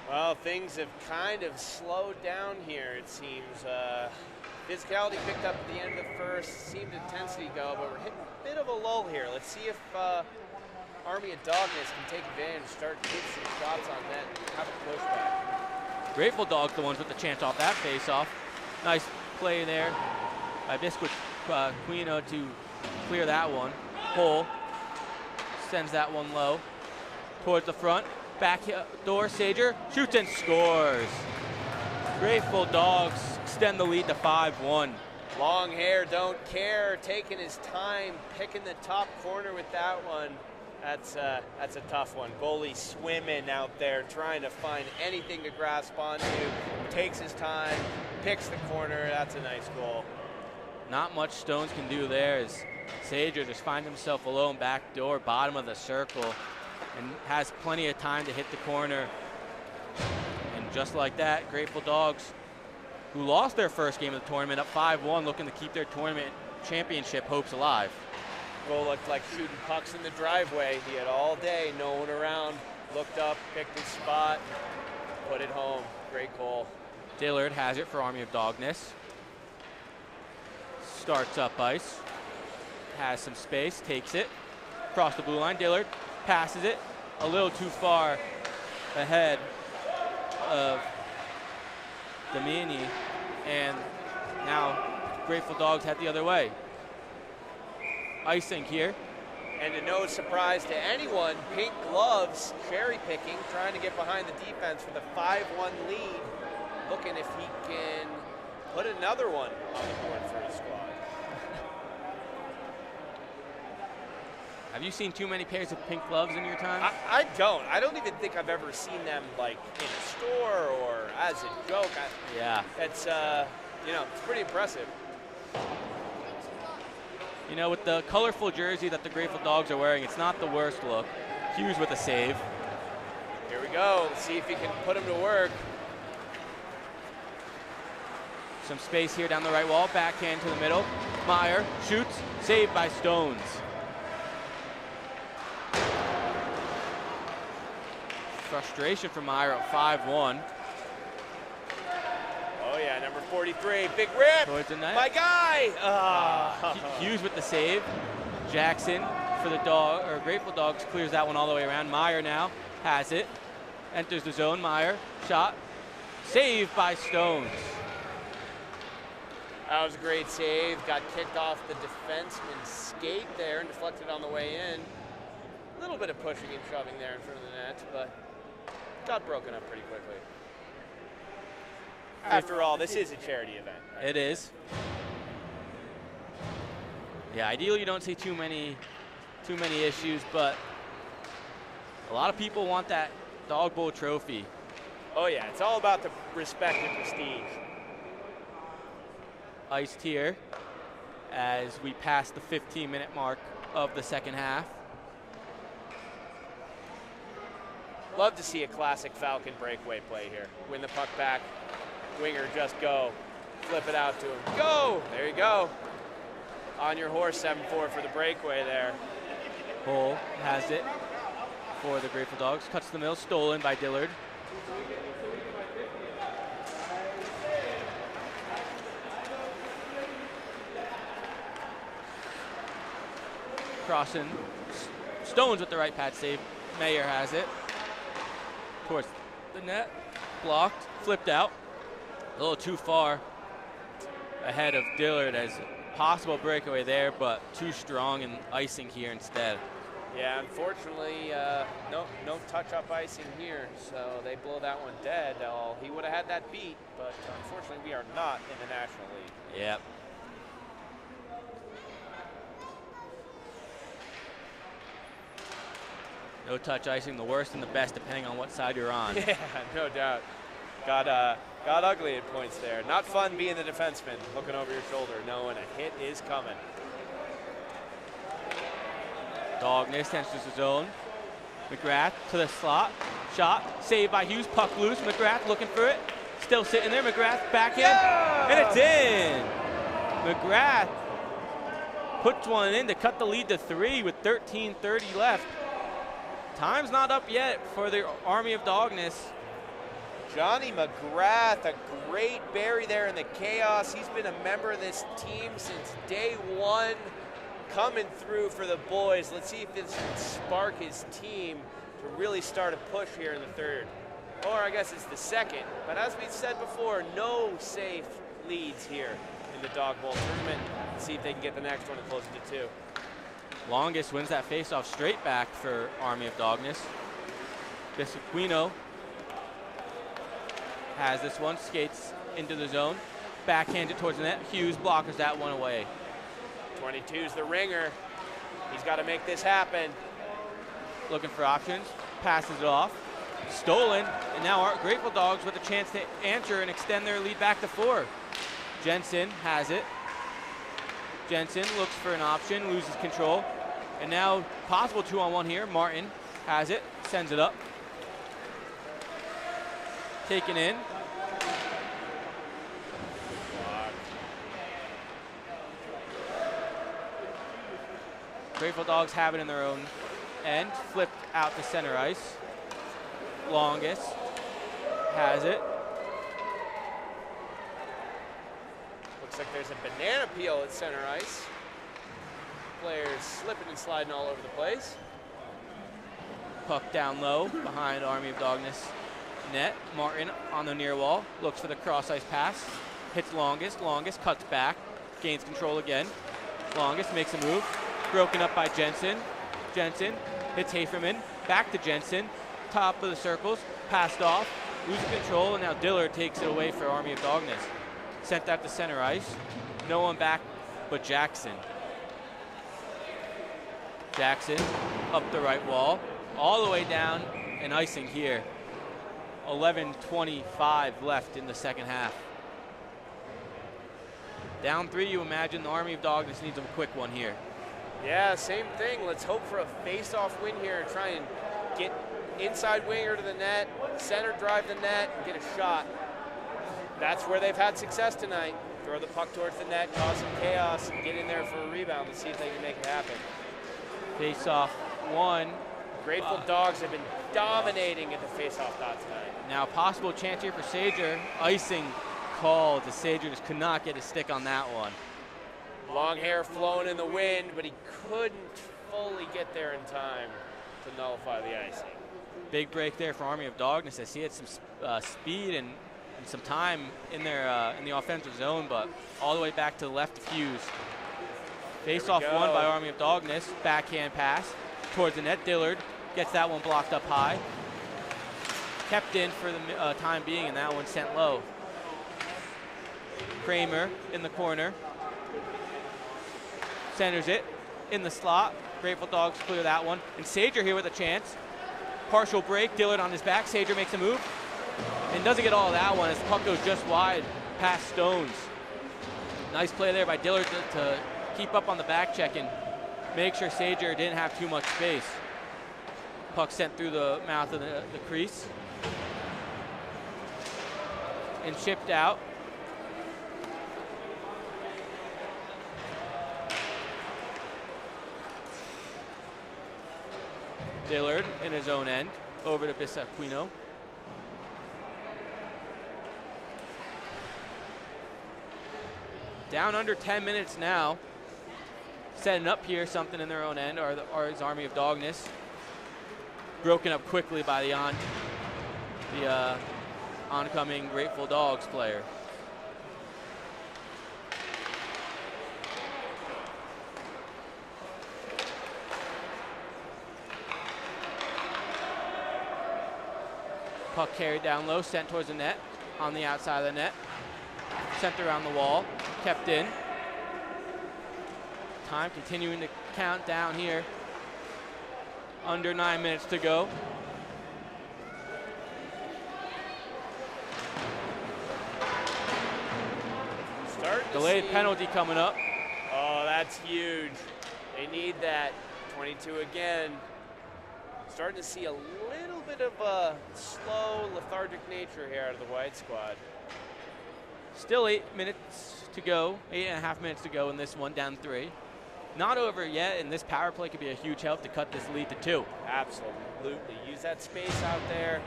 Well, things have kind of slowed down here, it seems. Physicality picked up at the end of the first, seemed intensity go, but we're hitting a bit of a lull here. Let's see if Army of Dawgness can take advantage, start to hit some shots on net, and have a pushback. Grateful Dogs the ones with the chance off that face-off. Nice play there by Biscuit Quino to clear that one. Hull sends that one low towards the front. Back door, Sager shoots and scores. Grateful Dogs extend the lead to 5-1. Long hair, don't care, taking his time, picking the top corner with that one. That's a tough one. Goalie swimming out there, trying to find anything to grasp onto. Takes his time, picks the corner. That's a nice goal. Not much Stones can do there as Sager just finds himself alone, back door, bottom of the circle, and has plenty of time to hit the corner. And just like that, Grateful Dogs, who lost their first game of the tournament, up 5-1, looking to keep their tournament championship hopes alive. Goal looked like shooting pucks in the driveway. He had all day, no one around. Looked up, picked his spot, put it home. Great goal. Dillard has it for Army of Dawgness. Starts up ice. Has some space, takes it. Across the blue line, Dillard passes it a little too far ahead of Domini, and now Grateful Dogs head the other way. Icing here. And to no surprise to anyone, Pink Gloves cherry picking, trying to get behind the defense with a 5-1 lead, looking if he can put another one on the board for his squad. Have you seen too many pairs of pink gloves in your time? I don't. I don't even think I've ever seen them like in a store or as a joke. Yeah. It's it's pretty impressive. You know, with the colorful jersey that the Grateful Dogs are wearing, it's not the worst look. Hughes with a save. Here we go. Let's see if he can put him to work. Some space here down the right wall. Backhand to the middle. Meyer shoots. Saved by Stones. Frustration for Meyer at 5-1. Oh yeah, number 43, big rip. Towards the net. My guy. Hughes with the save. Jackson for the Grateful Dogs clears that one all the way around. Meyer now has it. Enters the zone. Meyer shot. Saved by Stones. That was a great save. Got kicked off the defenseman's skate there and deflected on the way in. A little bit of pushing and shoving there in front of the net, but got broken up pretty quickly. After all, this is a charity event. Right? It is. Yeah, ideally you don't see too many issues, but a lot of people want that Dog Bowl trophy. Oh yeah, it's all about the respect and prestige. Iced here as we pass the 15-minute mark of the second half. Love to see a classic Falcon breakaway play here. Win the puck back, winger just go. Flip it out to him. Go! There you go. On your horse, 7-4 for the breakaway there. Hull has it for the Grateful Dogs. Cuts the middle, stolen by Dillard. Crossing. Stones with the right pad save. Mayer has it. Towards the net. Blocked. Flipped out. A little too far ahead of Dillard as possible breakaway there, but too strong and icing here instead. Yeah, unfortunately, no touch-up icing here, so they blow that one dead. He would have had that beat, but unfortunately we are not in the National League. Yep. No touch icing, the worst and the best, depending on what side you're on. Yeah, no doubt. Got ugly at points there. Not fun being the defenseman, looking over your shoulder, knowing a hit is coming. Dawgness enters the zone. McGrath to the slot. Shot. Saved by Hughes. Puck loose. McGrath looking for it. Still sitting there. McGrath back in. Yeah! And it's in. McGrath puts one in to cut the lead to 3 with 13:30 left. Time's not up yet for the Army of Dawgness. Johnny McGrath, a great berry there in the chaos. He's been a member of this team since day one, coming through for the boys. Let's see if this can spark his team to really start a push here in the third. Or I guess it's the second. But as we said before, no safe leads here in the Dog Bowl tournament. Let's see if they can get the next one and close it to 2. Longest wins that faceoff straight back for Army of Dawgness. Bissaquino has this one, skates into the zone, backhands it towards the net. Hughes blockers that one away. 22's the ringer. He's got to make this happen. Looking for options, passes it off, stolen, and now our Grateful Dogs with a chance to answer and extend their lead back to 4. Jensen has it. Jensen looks for an option, loses control, and now possible 2-on-1 here. Martin has it, sends it up. Taken in. Grateful Dogs have it in their own end, flipped out to center ice. Longest has it. Looks like there's a banana peel at center ice. Players slipping and sliding all over the place. Puck down low behind Army of Dawgness net. Martin on the near wall, looks for the cross ice pass. Hits Longest, Longest cuts back, gains control again. Longest makes a move, broken up by Jensen. Jensen hits Haferman, back to Jensen, top of the circles, passed off, loses control, and now Dillard takes it away for Army of Dawgness. Sent that to center ice, no one back but Jackson. Jackson up the right wall, all the way down and icing here. 11:25 left in the second half. Down 3, you imagine the Army of Dawgness needs a quick one here. Yeah, same thing. Let's hope for a face-off win here and try and get inside winger to the net, center drive the net, and get a shot. That's where they've had success tonight. Throw the puck towards the net, cause some chaos, and get in there for a rebound and see if they can make it happen. Face-off 1. Grateful Dogs have been dominating at the face-off dot tonight. Now possible chance here for Sager. Icing called. The Sager just could not get a stick on that one. Long hair flowing in the wind, but he couldn't fully get there in time to nullify the icing. Big break there for Army of Dawgness. I see it some speed and some time in their in the offensive zone, but all the way back to the left of Hughes. Face-off 1 by Army of Dawgness. Backhand pass towards the net. Dillard gets that one blocked up high. Kept in for the time being, and that one sent low. Kramer in the corner. Centers it in the slot. Grateful Dogs clear that one. And Sager here with a chance. Partial break. Dillard on his back. Sager makes a move. And doesn't get all of that one as the puck goes just wide past Stones. Nice play there by Dillard to keep up on the back check and make sure Sager didn't have too much space. Puck sent through the mouth of the crease. And shipped out. Dillard in his own end, over to Bissaquino. Down under 10 minutes now. Setting up here something in their own end, or is Army of Dawgness. Broken up quickly by the oncoming Grateful Dogs player. Puck carried down low, sent towards the net, on the outside of the net. Sent around the wall, kept in. Time continuing to count down here. Under 9 minutes to go. Delayed penalty coming up. Oh, that's huge. They need that. 22 again. Starting to see a little bit of a slow, lethargic nature here out of the White squad. Still 8 minutes to go, 8.5 minutes to go in this one, down 3. Not over yet, and this power play could be a huge help to cut this lead to 2. Absolutely. Use that space out there.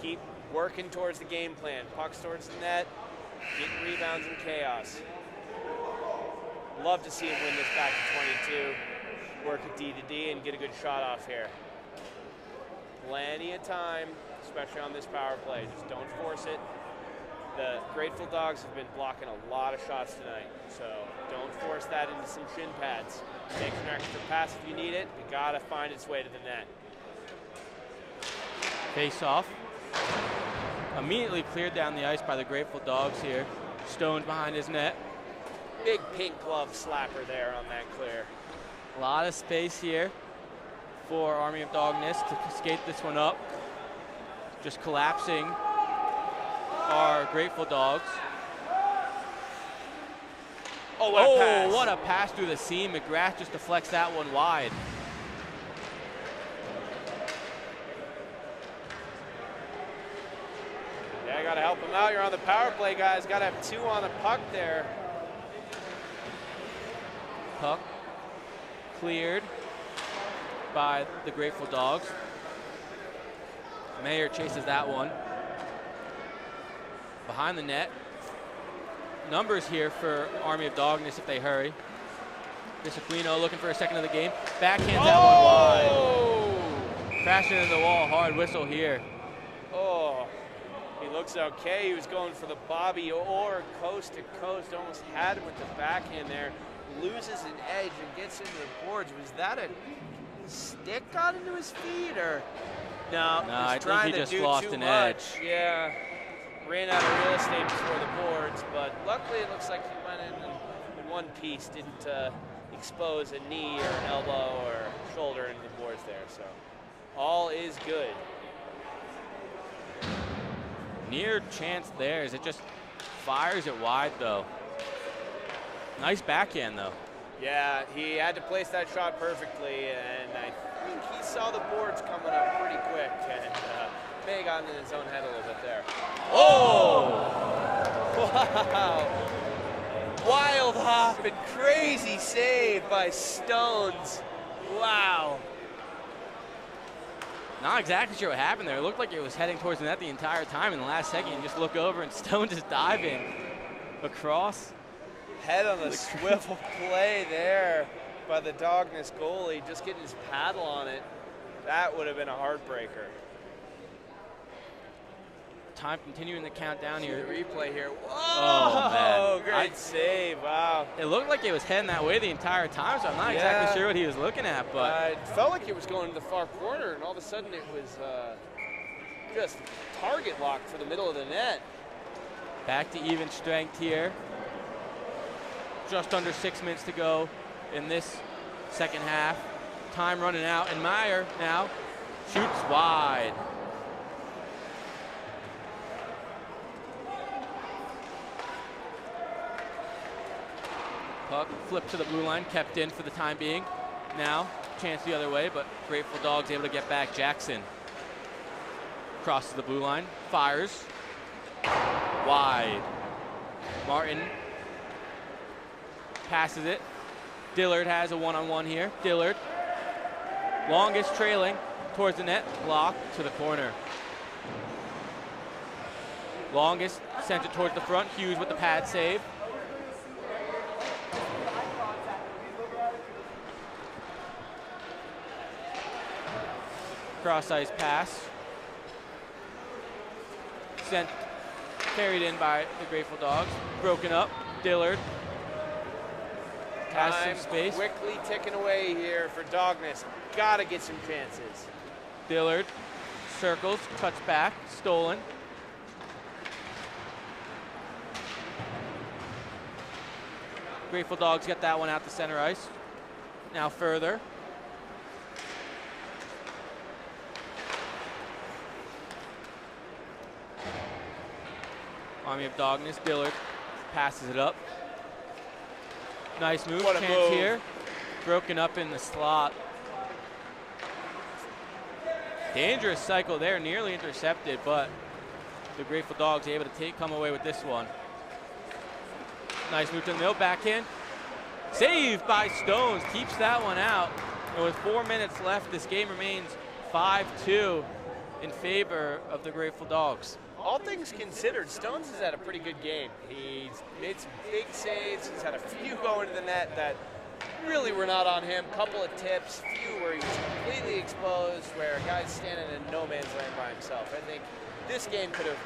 Keep working towards the game plan. Pucks towards the net. Getting rebounds and chaos. Love to see him win this back to 22. Work a D to D and get a good shot off here. Plenty of time, especially on this power play. Just don't force it. The Grateful Dogs have been blocking a lot of shots tonight, so don't force that into some shin pads. Take an extra pass if you need it. You gotta find its way to the net. Face off. Immediately cleared down the ice by the Grateful Dogs here. Stones behind his net. Big pink glove slapper there on that clear. A lot of space here for Army of Dawgness to skate this one up. Just collapsing our Grateful Dogs. Oh, what a pass. What a pass through the seam. McGrath just deflects that one wide. Yeah, got to help him out. You're on the power play, guys. Got to have 2 on the puck there. Puck cleared by the Grateful Dogs. Mayer chases that one. Behind the net. Numbers here for Army of Dawgness if they hurry. Disciplino looking for a second of the game. Backhands that one wide. Crashing into the wall, hard whistle here. Oh, he looks okay. He was going for the Bobby Orr coast to coast. Almost had him with the backhand there. Loses an edge and gets into the boards. Was that a stick got into his feet or? No, I trying think he to just do lost too an much. edge. Yeah, ran out of real estate before the boards, but luckily it looks like he went in one piece, didn't expose a knee or an elbow or shoulder into the boards there, so all is good. Near chance there as it just fires it wide though. Nice backhand though. Yeah, he had to place that shot perfectly, and I think he saw the boards coming up pretty quick, and may have gotten in his own head a little bit there. Oh! Wow! Wild hop and crazy save by Stones. Wow. Not exactly sure what happened there. It looked like it was heading towards the net the entire time. In the last second, you just look over and Stone just diving across. Head on the swivel play there by the Dawgness goalie, just getting his paddle on it. That would have been a heartbreaker. Time continuing the countdown The here. replay here. Whoa! Oh, man. Great save. Wow. It looked like it was heading that way the entire time, so I'm not exactly sure what he was looking at, but It felt like it was going to the far corner, and all of a sudden it was just target locked for the middle of the net. back to even strength here. Just under 6 minutes to go in this second half. Time running out, and Meyer now shoots wide. Puck flipped to the blue line, kept in for the time being. Now, chance the other way, but Grateful Dogs able to get back. Jackson crosses the blue line, fires wide. Martin passes it. Dillard has a one-on-one here. Dillard, longest trailing towards the net, blocked to the corner. Longest sent it towards the front. Hughes with the pad save. Cross ice pass. Sent, carried in by the Grateful Dogs. Broken up. Dillard has some space. Quickly ticking away here for Dawgness. Gotta get some chances. Dillard circles, cuts back, stolen. Grateful Dogs get that one out to center ice. Now further. Army of Dawgness, Dillard passes it up. Nice move, What a chance move. here. Broken up in the slot. Dangerous cycle there, nearly intercepted, but the Grateful Dogs able to come away with this one. Nice move to the middle, backhand. Saved by Stones, keeps that one out. And with 4 minutes left, this game remains 5-2 in favor of the Grateful Dogs. All things considered, Stones has had a pretty good game. He's made some big saves. He's had a few go into the net that really were not on him. Couple of tips, few where he was completely exposed, where a guy's standing in no man's land by himself. I think this game could have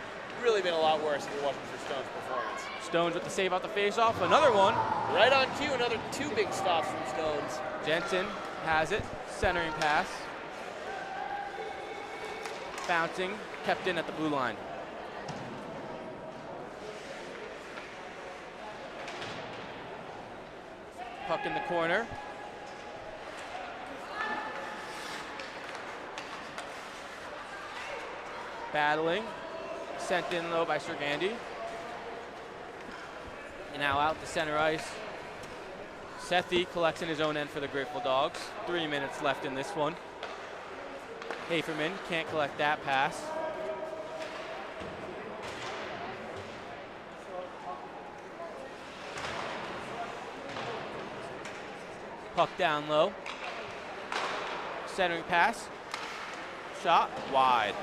really been a lot worse if it wasn't for Stones' performance. Stones with the save out the faceoff, another one. Right on cue, another two big stops from Stones. Jensen has it, centering pass. bouncing, kept in at the blue line. Puck in the corner. Battling, sent in low by Sergandi. And now out to center ice. Sethi collects in his own end for the Grateful Dogs. 3 minutes left in this one. Haferman can't collect that pass. Puck down low. Centering pass. Shot wide.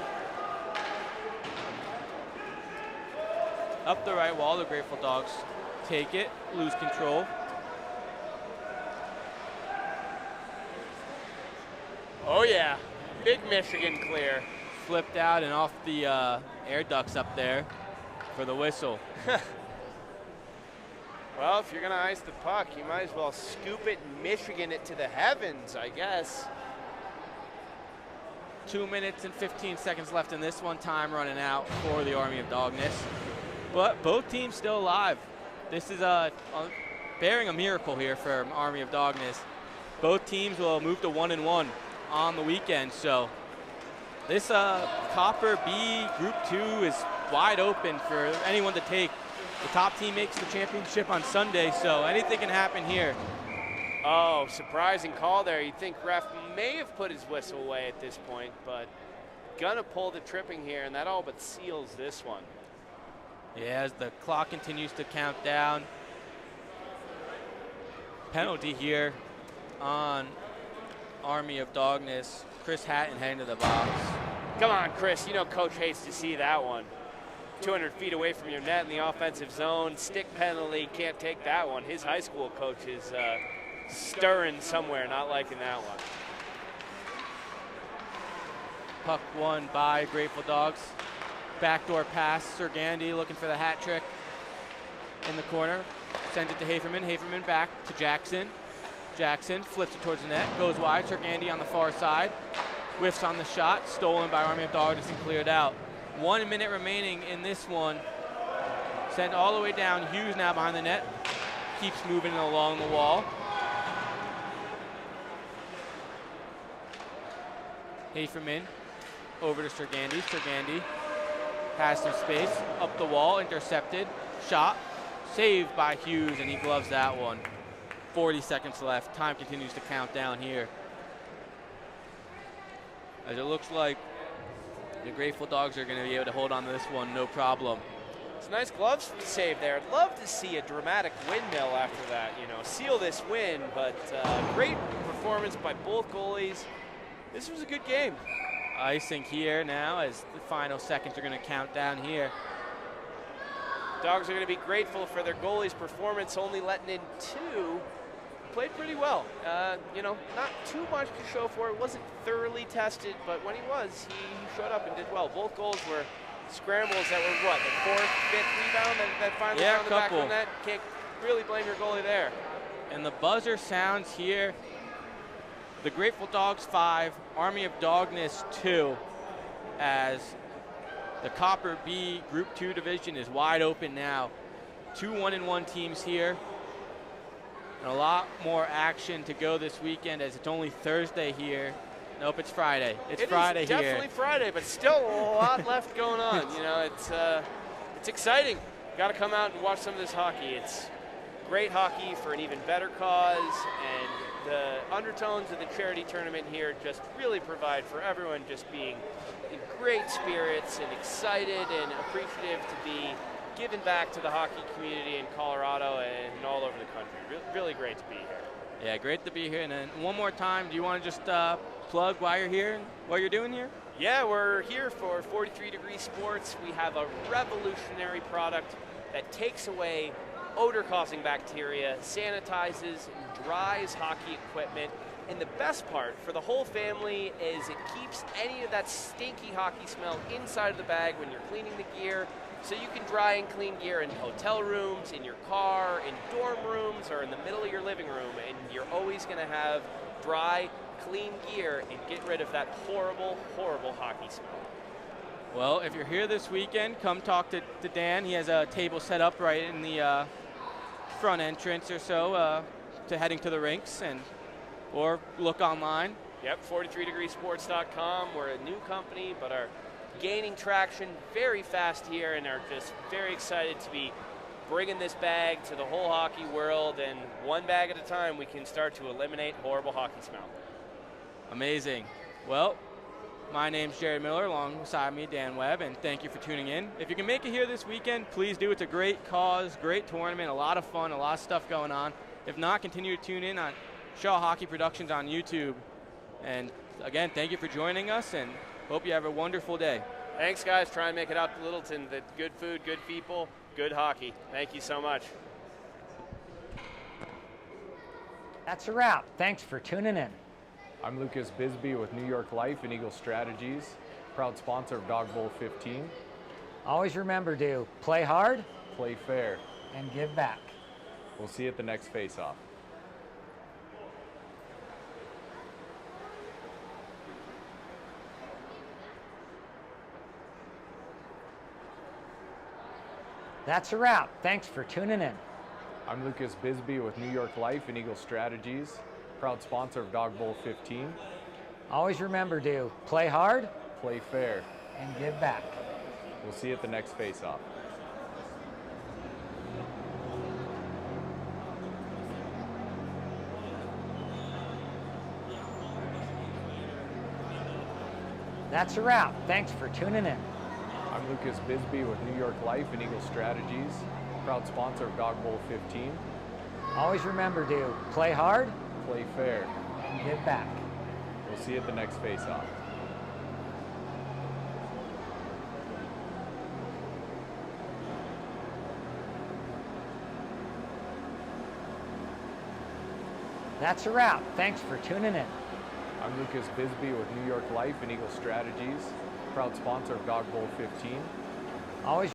Up the right wall, the Grateful Dogs take it, lose control. Oh yeah, big Michigan clear. Flipped out and off the air ducts up there for the whistle. Well, if you're gonna ice the puck, you might as well scoop it and Michigan it to the heavens, I guess. 2 minutes and 15 seconds left in this one, time running out for the Army of Dawgness. But both teams still alive. This is bearing a miracle here for Army of Dawgness. Both teams will move to 1-1 on the weekend, so this Copper B Group 2 is wide open for anyone to take. The top team makes the championship on Sunday, so anything can happen here. Oh, surprising call there. You'd think ref may have put his whistle away at this point, but gonna pull the tripping here, and that all but seals this one. Yeah, as the clock continues to count down. Penalty here on Army of Dawgness. Chris Hatton heading to the box. Come on, Chris, you know Coach hates to see that one. 200 feet away from your net in the offensive zone, stick penalty, can't take that one. His high school coach is stirring somewhere, not liking that one. Puck won by Grateful Dogs. Backdoor pass, Sergandi looking for the hat trick in the corner. Sends it to Haferman. Haferman back to Jackson. Jackson flips it towards the net, goes wide. Sergandi on the far side. Whiffs on the shot, stolen by Army of Dawgness and cleared out. 1 minute remaining in this one. Sent all the way down. Hughes now behind the net. Keeps moving along the wall. Haferman over to Sergandi. Sergandi has some space, up the wall, intercepted, shot, saved by Hughes, and he gloves that one. 40 seconds left, time continues to count down here. As it looks like the Grateful Dogs are gonna be able to hold on to this one, no problem. It's a nice glove save there. I'd love to see a dramatic windmill after that, you know, seal this win, but great performance by both goalies. This was a good game. Icing here now as the final seconds are going to count down here. Dogs are going to be grateful for their goalie's performance, only letting in 2. Played pretty well. You know, not too much to show for it. Wasn't thoroughly tested, but when he was, he showed up and did well. Both goals were scrambles that were what, the 4th, 5th rebound that finally found the back of the net. Can't really blame your goalie there. And the buzzer sounds here. The Grateful Dogs 5, Army of Dawgness 2, as the Copper B Group 2 division is wide open now. 2 1-1 teams here. And a lot more action to go this weekend as it's only Thursday here. Nope, it's Friday. It's Friday here. It's definitely Friday, but still a lot left going on. You know, it's exciting. Got to come out and watch some of this hockey. It's great hockey for an even better cause, and the undertones of the charity tournament here just really provide for everyone just being in great spirits and excited and appreciative to be giving back to the hockey community in Colorado and all over the country. Really great to be here. Yeah, great to be here. And then one more time, do you want to just plug why you're here and what you're doing here? Yeah, we're here for 43 Degree Sports. We have a revolutionary product that takes away odor-causing bacteria, sanitizes and dries hockey equipment. And the best part for the whole family is it keeps any of that stinky hockey smell inside of the bag when you're cleaning the gear. So you can dry and clean gear in hotel rooms, in your car, in dorm rooms, or in the middle of your living room. And you're always going to have dry, clean gear and get rid of that horrible, horrible hockey smell. Well, if you're here this weekend, come talk to Dan. He has a table set up right in the front entrance or so to heading to the rinks, or look online. Yep, 43degreesports.com. We're a new company, but are gaining traction very fast here and are just very excited to be bringing this bag to the whole hockey world, and one bag at a time we can start to eliminate horrible hockey smell. Amazing. Well, my name's Jerry Miller, alongside me, Dan Webb, and thank you for tuning in. If you can make it here this weekend, please do. It's a great cause, great tournament, a lot of fun, a lot of stuff going on. If not, continue to tune in on Shaw Hockey Productions on YouTube. And again, thank you for joining us, and hope you have a wonderful day. Thanks, guys. Try and make it out to Littleton. The good food, good people, good hockey. Thank you so much. That's a wrap. Thanks for tuning in. I'm Lucas Bisbee with New York Life and Eagle Strategies, proud sponsor of Dawg Bowl 15. Always remember to play hard Play fair. and give back. We'll see you at the next face-off. That's a wrap. Thanks for tuning in. I'm Lucas Bisbee with New York Life and Eagle Strategies, proud sponsor of Dawg Bowl 15. Always remember to play hard Play fair. and give back. We'll see you at the next face-off. That's a wrap. Thanks for tuning in. I'm Lucas Bisbee with New York Life and Eagle Strategies, proud sponsor of Dawg Bowl 15. Always remember to play hard Play fair. and give back. We'll see you at the next face-off. That's a wrap. Thanks for tuning in. I'm Lucas Bisbee with New York Life and Eagle Strategies, proud sponsor of Dawg Bowl 15. Always